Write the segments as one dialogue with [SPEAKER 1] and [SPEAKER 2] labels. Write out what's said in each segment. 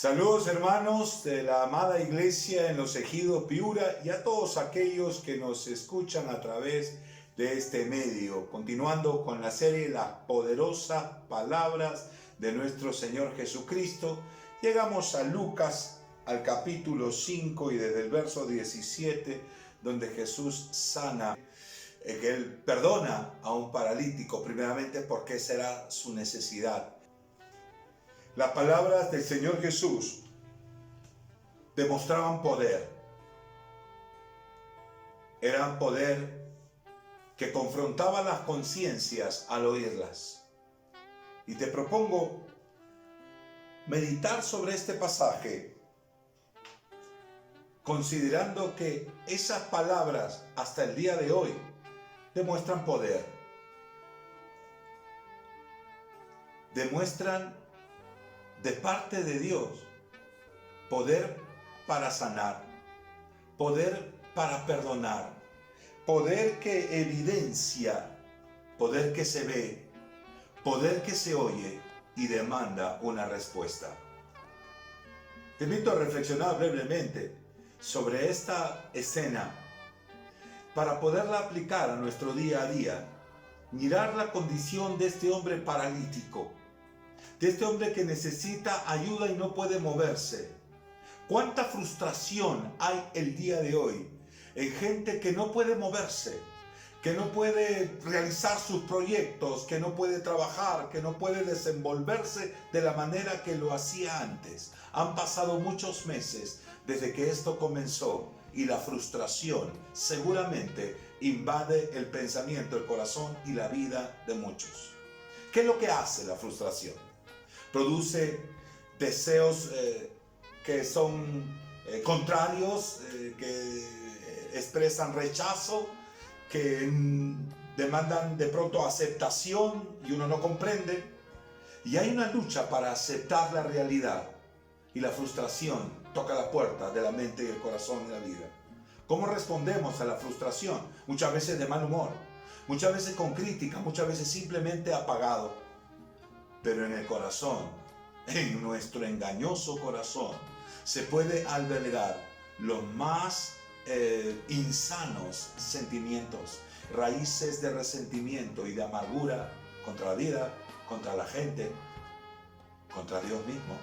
[SPEAKER 1] Saludos hermanos de la amada iglesia en Los Ejidos, Piura, y a todos aquellos que nos escuchan a través de este medio. Continuando con la serie Las poderosas palabras de nuestro Señor Jesucristo, llegamos a Lucas, al capítulo 5 y desde el verso 17, donde Jesús sana, que Él perdona a un paralítico, primeramente porque esa era su necesidad. Las palabras del Señor Jesús demostraban poder. Eran poder que confrontaba las conciencias al oírlas. Y te propongo meditar sobre este pasaje, considerando que esas palabras hasta el día de hoy demuestran poder. Demuestran de parte de Dios poder para sanar, poder para perdonar, poder que evidencia, poder que se ve, poder que se oye y demanda una respuesta. Te invito a reflexionar brevemente sobre esta escena para poderla aplicar a nuestro día a día. Mirar la condición de este hombre paralítico, de este hombre que necesita ayuda y no puede moverse. ¿Cuánta frustración hay el día de hoy en gente que no puede moverse, que no puede realizar sus proyectos, que no puede trabajar, que no puede desenvolverse de la manera que lo hacía antes? Han pasado muchos meses desde que esto comenzó y la frustración seguramente invade el pensamiento, el corazón y la vida de muchos. ¿Qué es lo que hace la frustración? Produce deseos que son contrarios, que expresan rechazo, que demandan de pronto aceptación y uno no comprende. Y hay una lucha para aceptar la realidad y la frustración toca la puerta de la mente y el corazón de la vida. ¿Cómo respondemos a la frustración? Muchas veces de mal humor, muchas veces con crítica, muchas veces simplemente apagado. Pero en el corazón, en nuestro engañoso corazón, se puede albergar los más insanos sentimientos, raíces de resentimiento y de amargura contra la vida, contra la gente, contra Dios mismo.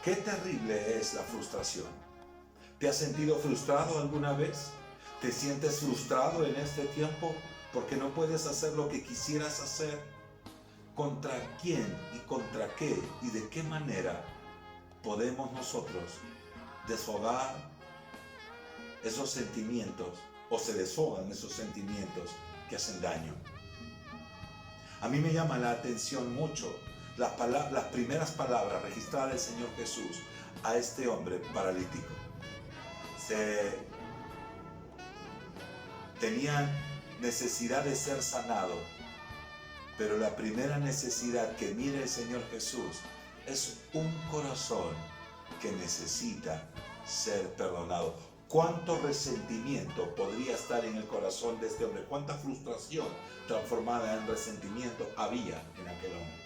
[SPEAKER 1] Qué terrible es la frustración. ¿Te has sentido frustrado alguna vez? ¿Te sientes frustrado en este tiempo porque no puedes hacer lo que quisieras hacer? ¿Contra quién y contra qué y de qué manera podemos nosotros desfogar esos sentimientos o se desfogan esos sentimientos que hacen daño? A mí me llama la atención mucho las primeras palabras registradas del Señor Jesús a este hombre paralítico. Tenían necesidad de ser sanado. Pero la primera necesidad que mira el Señor Jesús es un corazón que necesita ser perdonado. ¿Cuánto resentimiento podría estar en el corazón de este hombre? ¿Cuánta frustración transformada en resentimiento había en aquel hombre?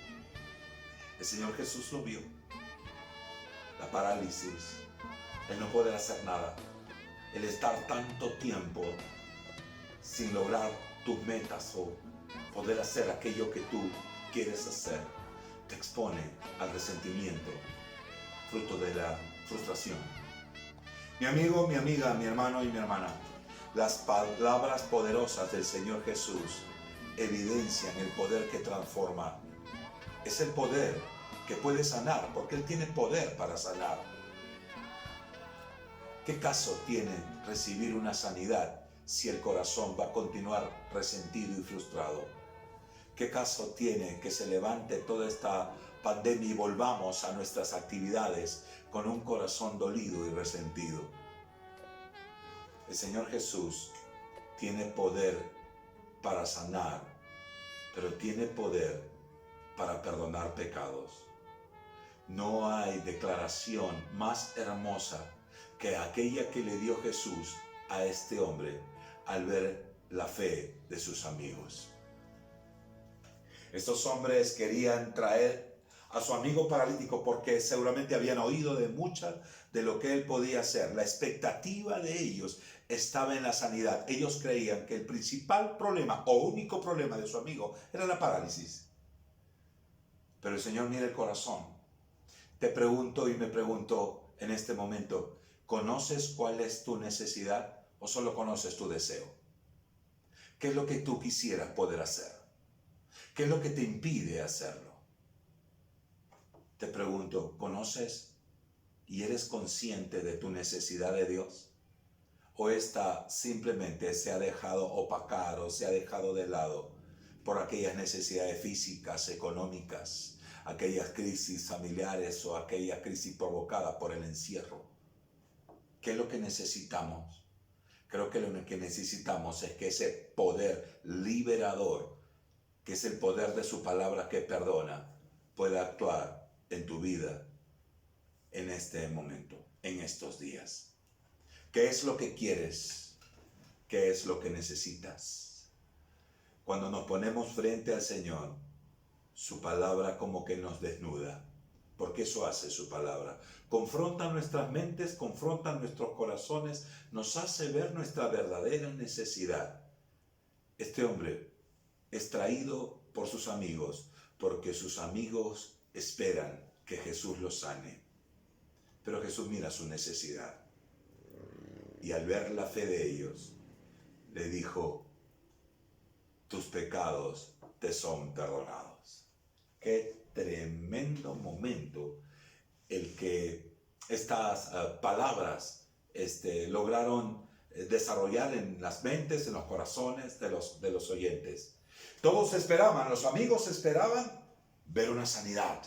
[SPEAKER 1] El Señor Jesús lo vio. La parálisis, el no poder hacer nada, el estar tanto tiempo sin lograr tus metas o poder hacer aquello que tú quieres hacer, te expone al resentimiento, fruto de la frustración. Mi amigo, mi amiga, mi hermano y mi hermana, las palabras poderosas del Señor Jesús evidencian el poder que transforma. Es el poder que puede sanar, porque Él tiene poder para sanar. ¿Qué caso tiene recibir una sanidad si el corazón va a continuar resentido y frustrado? ¿Qué caso tiene que se levante toda esta pandemia y volvamos a nuestras actividades con un corazón dolido y resentido? El Señor Jesús tiene poder para sanar, pero tiene poder para perdonar pecados. No hay declaración más hermosa que aquella que le dio Jesús a este hombre al ver la fe de sus amigos. Estos hombres querían traer a su amigo paralítico porque seguramente habían oído de muchas de lo que él podía hacer. La expectativa de ellos estaba en la sanidad. Ellos creían que el principal problema o único problema de su amigo era la parálisis. Pero el Señor mira el corazón. Te pregunto y me pregunto en este momento, ¿conoces cuál es tu necesidad o solo conoces tu deseo? ¿Qué es lo que tú quisieras poder hacer? ¿Qué es lo que te impide hacerlo? Te pregunto, ¿conoces y eres consciente de tu necesidad de Dios? ¿O esta simplemente se ha dejado opacar o se ha dejado de lado por aquellas necesidades físicas, económicas, aquellas crisis familiares o aquella crisis provocada por el encierro? ¿Qué es lo que necesitamos? Creo que lo que necesitamos es que ese poder liberador, que es el poder de su palabra que perdona, pueda actuar en tu vida en este momento, en estos días. ¿Qué es lo que quieres? ¿Qué es lo que necesitas? Cuando nos ponemos frente al Señor, su palabra como que nos desnuda, porque eso hace su palabra. Confronta nuestras mentes, confronta nuestros corazones, nos hace ver nuestra verdadera necesidad. Este hombre es traído por sus amigos, porque sus amigos esperan que Jesús los sane. Pero Jesús mira su necesidad. Y al ver la fe de ellos, le dijo, tus pecados te son perdonados. Qué tremendo momento el que estas palabras lograron desarrollar en las mentes, en los corazones de los oyentes. Todos esperaban, los amigos esperaban ver una sanidad,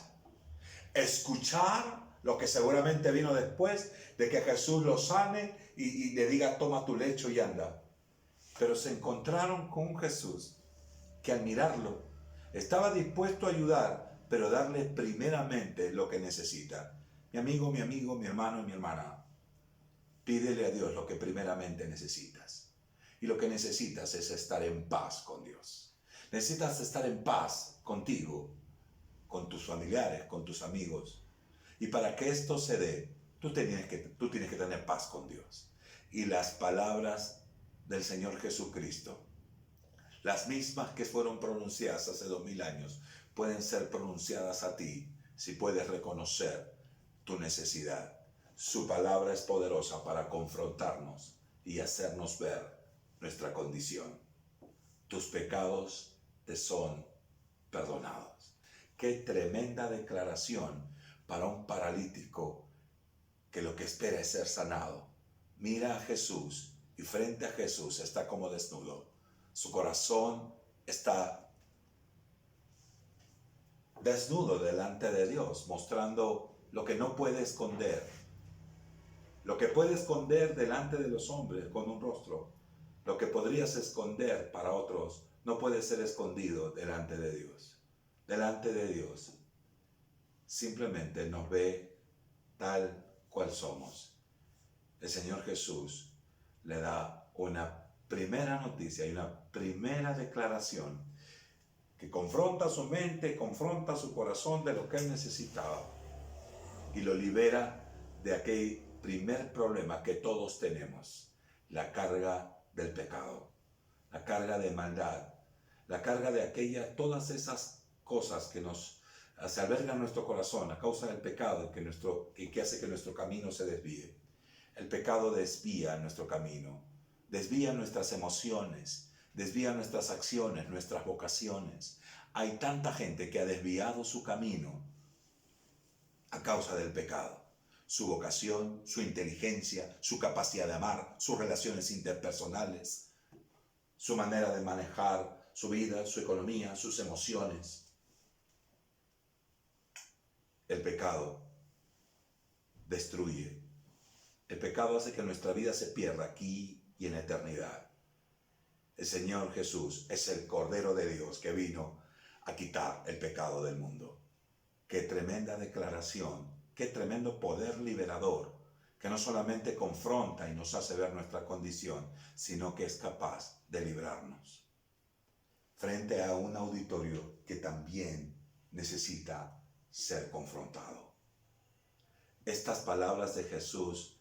[SPEAKER 1] escuchar lo que seguramente vino después de que Jesús los sane y le diga, toma tu lecho y anda. Pero se encontraron con un Jesús que al mirarlo estaba dispuesto a ayudar, pero darle primeramente lo que necesita. Mi amigo, mi hermano y mi hermana, pídele a Dios lo que primeramente necesitas. Y lo que necesitas es estar en paz con Dios. Necesitas estar en paz contigo, con tus familiares, con tus amigos. Y para que esto se dé, tú tienes que tener paz con Dios. Y las palabras del Señor Jesucristo, las mismas que fueron pronunciadas hace 2000 años, pueden ser pronunciadas a ti si puedes reconocer tu necesidad. Su palabra es poderosa para confrontarnos y hacernos ver nuestra condición. Tus pecados te son perdonados. Qué tremenda declaración para un paralítico que lo que espera es ser sanado. Mira a Jesús y frente a Jesús está como desnudo. Su corazón está desnudo delante de Dios, mostrando lo que no puede esconder. Lo que puede esconder delante de los hombres con un rostro, lo que podrías esconder para otros, no puede ser escondido delante de Dios. Delante de Dios, simplemente nos ve tal cual somos. El Señor Jesús le da una primera noticia y una primera declaración que confronta su mente, confronta su corazón de lo que él necesitaba y lo libera de aquel primer problema que todos tenemos, la carga del pecado, la carga de maldad, la carga de todas esas cosas que se albergan en nuestro corazón a causa del pecado que hace que nuestro camino se desvíe. El pecado desvía nuestro camino, desvía nuestras emociones, desvía nuestras acciones, nuestras vocaciones. Hay tanta gente que ha desviado su camino a causa del pecado. Su vocación, su inteligencia, su capacidad de amar, sus relaciones interpersonales, su manera de manejar su vida, su economía, sus emociones. El pecado destruye. El pecado hace que nuestra vida se pierda aquí y en la eternidad. El Señor Jesús es el Cordero de Dios que vino a quitar el pecado del mundo. Qué tremenda declaración, qué tremendo poder liberador, que no solamente confronta y nos hace ver nuestra condición, sino que es capaz de librarnos. Frente a un auditorio que también necesita ser confrontado. Estas palabras de Jesús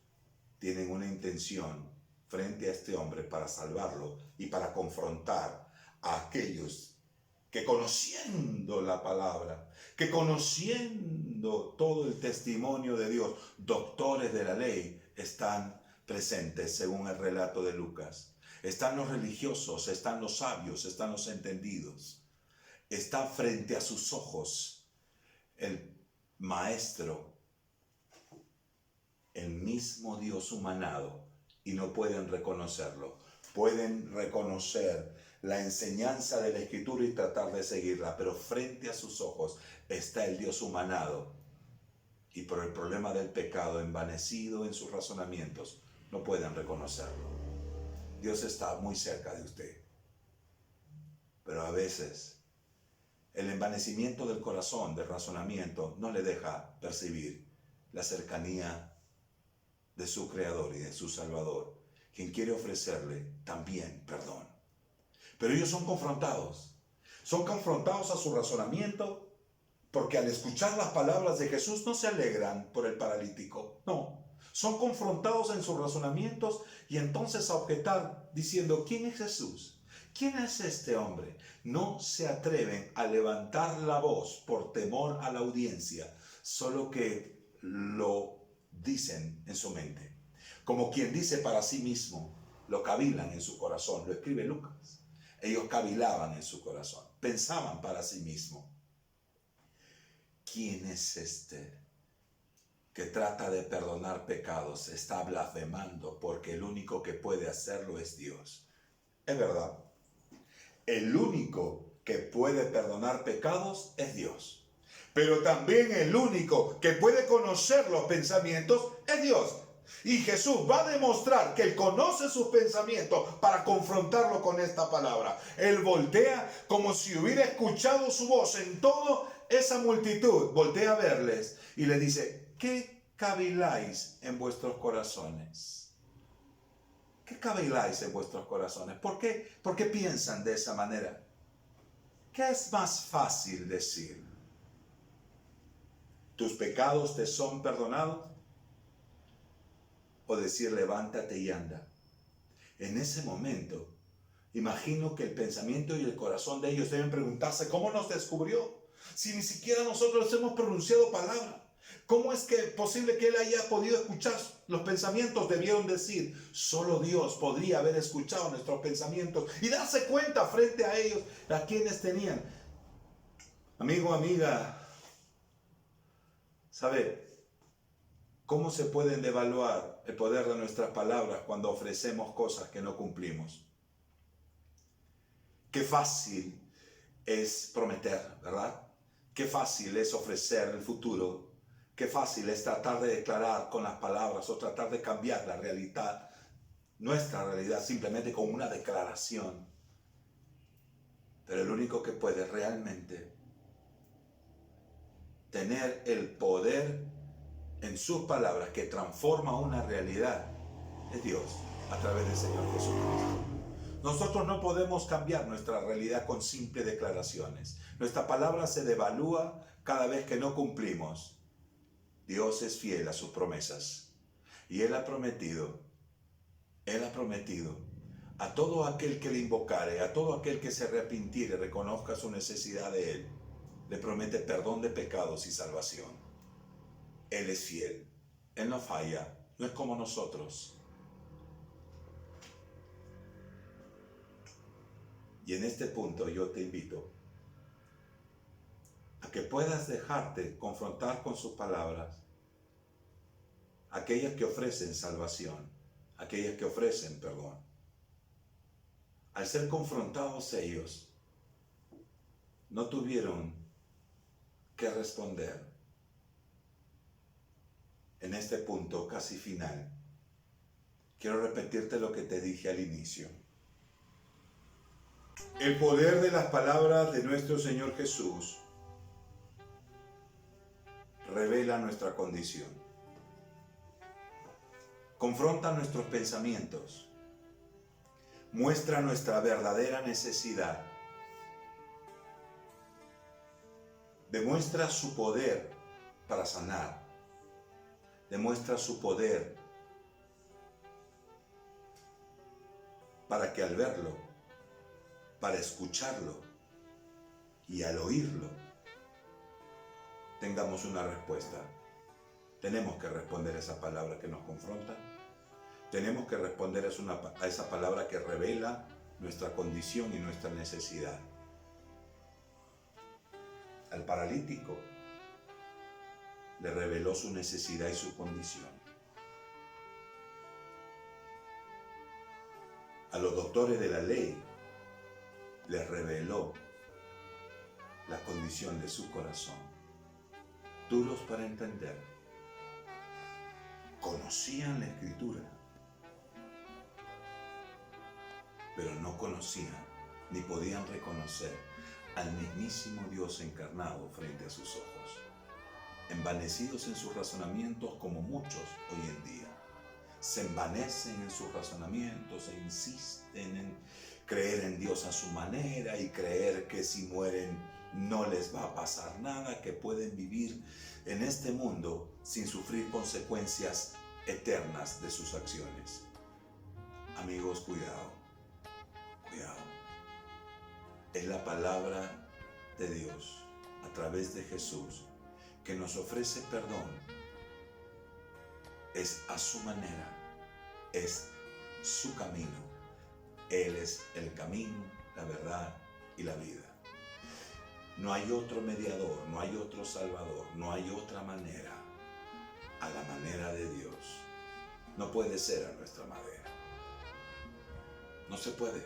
[SPEAKER 1] tienen una intención frente a este hombre para salvarlo y para confrontar a aquellos que conociendo la palabra, que conociendo todo el testimonio de Dios, doctores de la ley, están presentes según el relato de Lucas. Están los religiosos, están los sabios, están los entendidos. Está frente a sus ojos el maestro, el mismo Dios humanado, y no pueden reconocerlo. Pueden reconocer la enseñanza de la Escritura y tratar de seguirla, pero frente a sus ojos está el Dios humanado, y por el problema del pecado, envanecido en sus razonamientos, no pueden reconocerlo. Dios está muy cerca de usted, pero a veces el envanecimiento del corazón, del razonamiento, no le deja percibir la cercanía de su Creador y de su Salvador, quien quiere ofrecerle también perdón. Pero ellos son confrontados a su razonamiento, porque al escuchar las palabras de Jesús no se alegran por el paralítico, no. Son confrontados en sus razonamientos y entonces a objetar diciendo, ¿quién es Jesús? ¿Quién es este hombre? No se atreven a levantar la voz por temor a la audiencia, solo que lo dicen en su mente. Como quien dice para sí mismo, lo cavilan en su corazón, lo escribe Lucas. Ellos cavilaban en su corazón, pensaban para sí mismo, ¿quién es este que trata de perdonar pecados? Está blasfemando porque el único que puede hacerlo es Dios. Es verdad, el único que puede perdonar pecados es Dios. Pero también el único que puede conocer los pensamientos es Dios. Y Jesús va a demostrar que Él conoce sus pensamientos para confrontarlo con esta palabra. Él voltea como si hubiera escuchado su voz en toda esa multitud. Voltea a verles y le dice, ¿qué caviláis en vuestros corazones? ¿Qué caviláis en vuestros corazones? ¿Por qué piensan de esa manera? ¿Qué es más fácil decir? ¿Tus pecados te son perdonados? O decir, levántate y anda. En ese momento, imagino que el pensamiento y el corazón de ellos deben preguntarse, ¿cómo nos descubrió? Si ni siquiera nosotros hemos pronunciado palabra. ¿Cómo es que posible que Él haya podido escuchar los pensamientos? Debieron decir, solo Dios podría haber escuchado nuestros pensamientos y darse cuenta frente a ellos, a quienes tenían. Amigo, amiga, ¿sabe cómo se pueden devaluar el poder de nuestras palabras cuando ofrecemos cosas que no cumplimos? Qué fácil es prometer, ¿verdad? Qué fácil es ofrecer el futuro. Qué fácil es tratar de declarar con las palabras o tratar de cambiar la realidad, nuestra realidad, simplemente con una declaración. Pero el único que puede realmente tener el poder en sus palabras que transforma una realidad es Dios a través del Señor Jesucristo. Nosotros no podemos cambiar nuestra realidad con simples declaraciones. Nuestra palabra se devalúa cada vez que no cumplimos. Dios es fiel a sus promesas y Él ha prometido a todo aquel que le invocare, a todo aquel que se arrepintiere, reconozca su necesidad de Él, le promete perdón de pecados y salvación. Él es fiel, Él no falla, no es como nosotros. Y en este punto yo te invito a que puedas dejarte confrontar con sus palabras, aquellas que ofrecen salvación, aquellas que ofrecen perdón. Al ser confrontados ellos, no tuvieron que responder. En este punto casi final, quiero repetirte lo que te dije al inicio. El poder de las palabras de nuestro Señor Jesús revela nuestra condición. Confronta nuestros pensamientos. Muestra nuestra verdadera necesidad. demuestra su poder para sanar, demuestra su poder para que al verlo, para escucharlo y al oírlo, tengamos una respuesta. Tenemos que responder a esa palabra que nos confronta. Tenemos que responder a esa palabra que revela nuestra condición y nuestra necesidad. Al paralítico le reveló su necesidad y su condición. A los doctores de la ley les reveló la condición de su corazón. Duros para entender. Conocían la Escritura, pero no conocían ni podían reconocer al mismísimo Dios encarnado frente a sus ojos, envanecidos en sus razonamientos como muchos hoy en día. Se envanecen en sus razonamientos e insisten en creer en Dios a su manera y creer que si mueren no les va a pasar nada, que pueden vivir en este mundo sin sufrir consecuencias eternas de sus acciones. Amigos, cuidado, cuidado. Es la palabra de Dios a través de Jesús que nos ofrece perdón. Es a su manera, es su camino. Él es el camino, la verdad y la vida. No hay otro mediador, no hay otro salvador, no hay otra manera a la manera de Dios. No puede ser a nuestra manera. No se puede.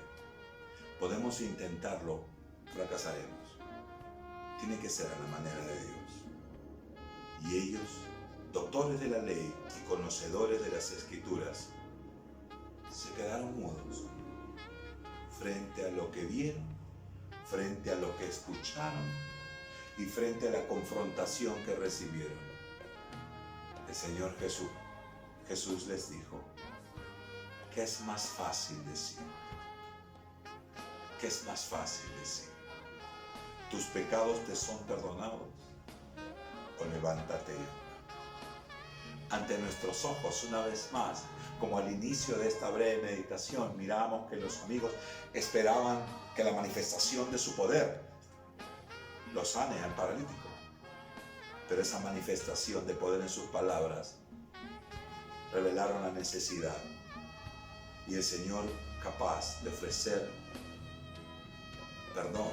[SPEAKER 1] Podemos intentarlo, fracasaremos. Tiene que ser a la manera de Dios. Y ellos, doctores de la ley y conocedores de las Escrituras, se quedaron mudos frente a lo que vieron, frente a lo que escucharon y frente a la confrontación que recibieron. El Señor Jesús les dijo, ¿qué es más fácil decir? ¿Qué es más fácil decir? ¿Tus pecados te son perdonados? O levántate y anda. Ante nuestros ojos, una vez más, como al inicio de esta breve meditación, miramos que los amigos esperaban que la manifestación de su poder lo sane al paralítico. Pero esa manifestación de poder en sus palabras revelaron la necesidad. Y el Señor, capaz de ofrecer perdón,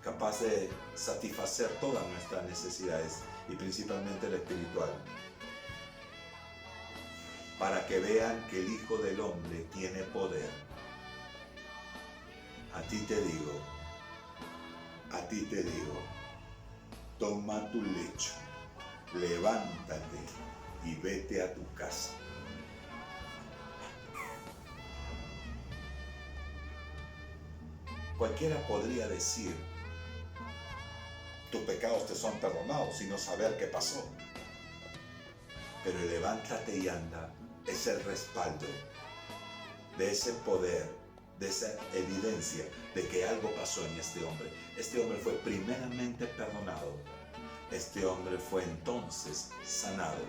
[SPEAKER 1] capaz de satisfacer todas nuestras necesidades y principalmente la espiritual, para que vean que el Hijo del Hombre tiene poder. A ti te digo, toma tu lecho, levántate y vete a tu casa. Cualquiera podría decir, tus pecados te son perdonados y no saber qué pasó. Pero el levántate y anda es el respaldo de ese poder, de esa evidencia de que algo pasó en este hombre. Este hombre fue primeramente perdonado. Este hombre fue entonces sanado.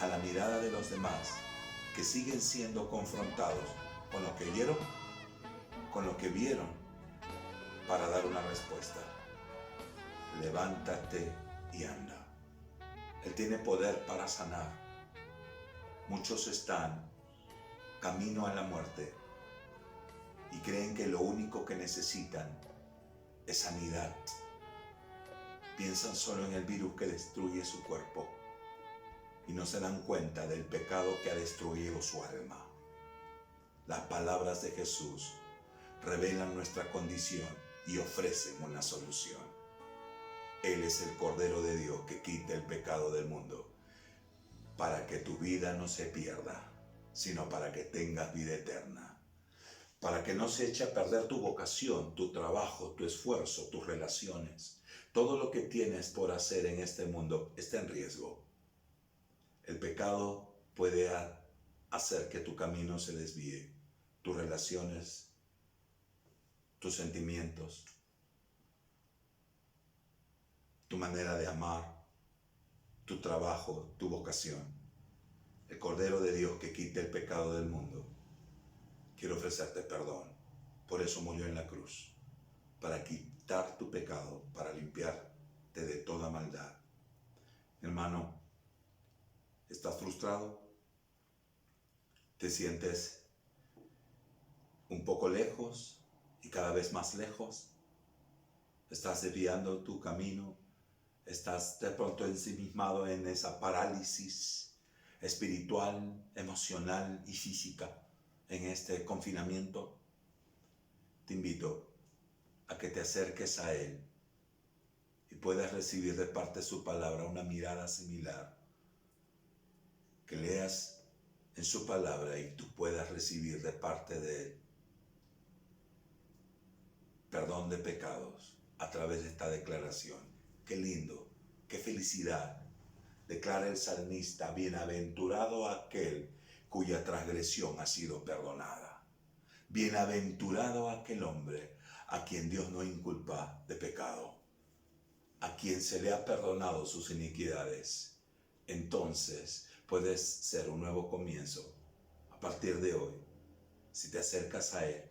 [SPEAKER 1] A la mirada de los demás, que siguen siendo confrontados con lo que oyeron, con lo que vieron, para dar una respuesta. Levántate y anda. Él tiene poder para sanar. Muchos están camino a la muerte y creen que lo único que necesitan es sanidad. Piensan solo en el virus que destruye su cuerpo y no se dan cuenta del pecado que ha destruido su alma. Las palabras de Jesús revelan nuestra condición y ofrecen una solución. Él es el Cordero de Dios que quita el pecado del mundo, para que tu vida no se pierda, sino para que tengas vida eterna, para que no se eche a perder tu vocación, tu trabajo, tu esfuerzo, tus relaciones. Todo lo que tienes por hacer en este mundo está en riesgo. El pecado puede hacer que tu camino se desvíe, tus relaciones, tus sentimientos. tu manera de amar, tu trabajo, tu vocación. El Cordero de Dios que quita el pecado del mundo quiere ofrecerte perdón. Por eso murió en la cruz, para quitar tu pecado, para limpiarte de toda maldad. Hermano, ¿estás frustrado? ¿Te sientes un poco lejos y cada vez más lejos? ¿Estás desviando tu camino? ¿Estás de pronto ensimismado en esa parálisis espiritual, emocional y física en este confinamiento? Te invito a que te acerques a Él y puedas recibir de parte de su palabra una mirada similar, que leas en su palabra y tú puedas recibir de parte de Él perdón de pecados a través de esta declaración. Qué lindo, qué felicidad. Declara el salmista: bienaventurado aquel cuya transgresión ha sido perdonada. Bienaventurado aquel hombre a quien Dios no inculpa de pecado, a quien se le ha perdonado sus iniquidades. Entonces puedes ser un nuevo comienzo a partir de hoy, si te acercas a Él.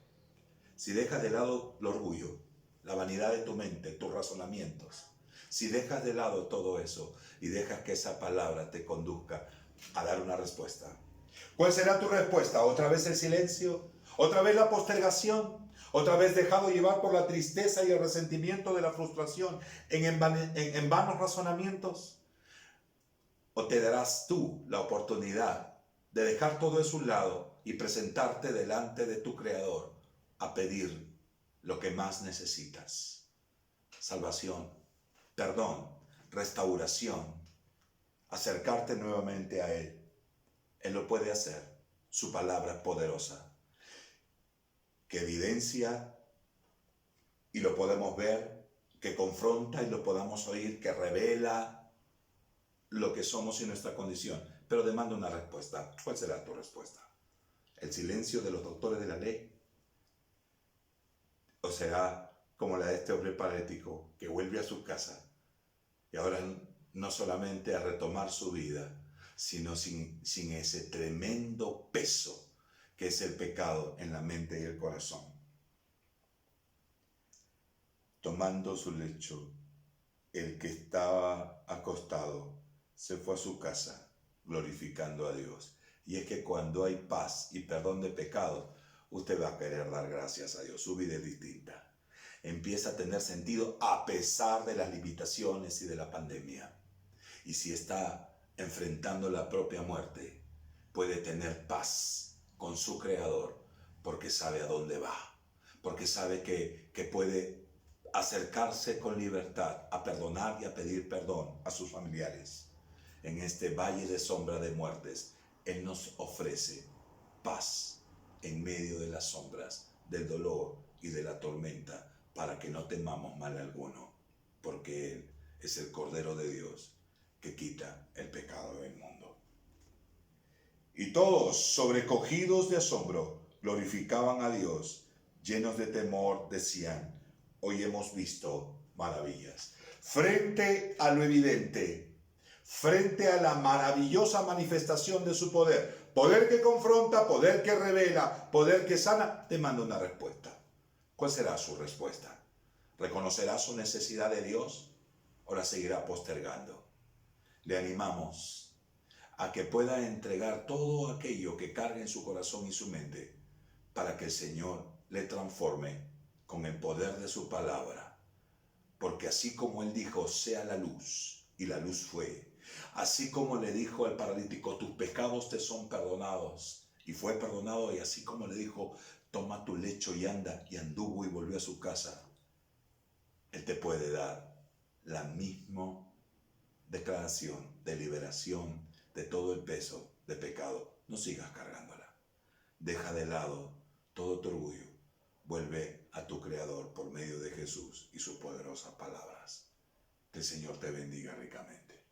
[SPEAKER 1] Si dejas de lado el orgullo, la vanidad de tu mente, tus razonamientos, si dejas de lado todo eso y dejas que esa palabra te conduzca a dar una respuesta. ¿Cuál será tu respuesta? ¿Otra vez el silencio? ¿Otra vez la postergación? ¿Otra vez dejado llevar por la tristeza y el resentimiento de la frustración en vanos razonamientos? ¿O te darás tú la oportunidad de dejar todo eso a un lado y presentarte delante de tu Creador a pedir lo que más necesitas? Salvación, perdón, restauración, acercarte nuevamente a Él. Él lo puede hacer. Su palabra es poderosa, que evidencia y lo podemos ver, que confronta y lo podamos oír, que revela lo que somos y nuestra condición, pero demanda una respuesta. ¿Cuál será tu respuesta? ¿El silencio de los doctores de la ley? ¿O será como la de este hombre parético que vuelve a su casa y ahora no solamente a retomar su vida, sino sin ese tremendo peso que es el pecado en la mente y el corazón? Tomando su lecho, el que estaba acostado se fue a su casa glorificando a Dios. Y es que cuando hay paz y perdón de pecados, usted va a querer dar gracias a Dios. Su vida es distinta. Empieza a tener sentido a pesar de las limitaciones y de la pandemia. Y si está enfrentando la propia muerte, puede tener paz con su Creador, porque sabe a dónde va, porque sabe que puede acercarse con libertad a perdonar y a pedir perdón a sus familiares. En este valle de sombra de muertes, Él nos ofrece paz en medio de las sombras, del dolor y de la tormenta, para que no temamos mal alguno, porque Él es el Cordero de Dios que quita el pecado del mundo. Y todos, sobrecogidos de asombro, glorificaban a Dios, llenos de temor, decían: hoy hemos visto maravillas. Frente a lo evidente, frente a la maravillosa manifestación de su poder, poder que confronta, poder que revela, poder que sana, te manda una respuesta. ¿Cuál será su respuesta? ¿Reconocerá su necesidad de Dios o la seguirá postergando? Le animamos a que pueda entregar todo aquello que cargue en su corazón y su mente, para que el Señor le transforme con el poder de su palabra. Porque así como Él dijo, sea la luz, y la luz fue. Así como le dijo al paralítico, tus pecados te son perdonados, y fue perdonado. Y así como le dijo, toma tu lecho y anda, y anduvo y volvió a su casa, Él te puede dar la misma declaración de liberación de todo el peso de pecado. No sigas cargándola. Deja de lado todo tu orgullo. Vuelve a tu Creador por medio de Jesús y sus poderosas palabras. Que el Señor te bendiga ricamente.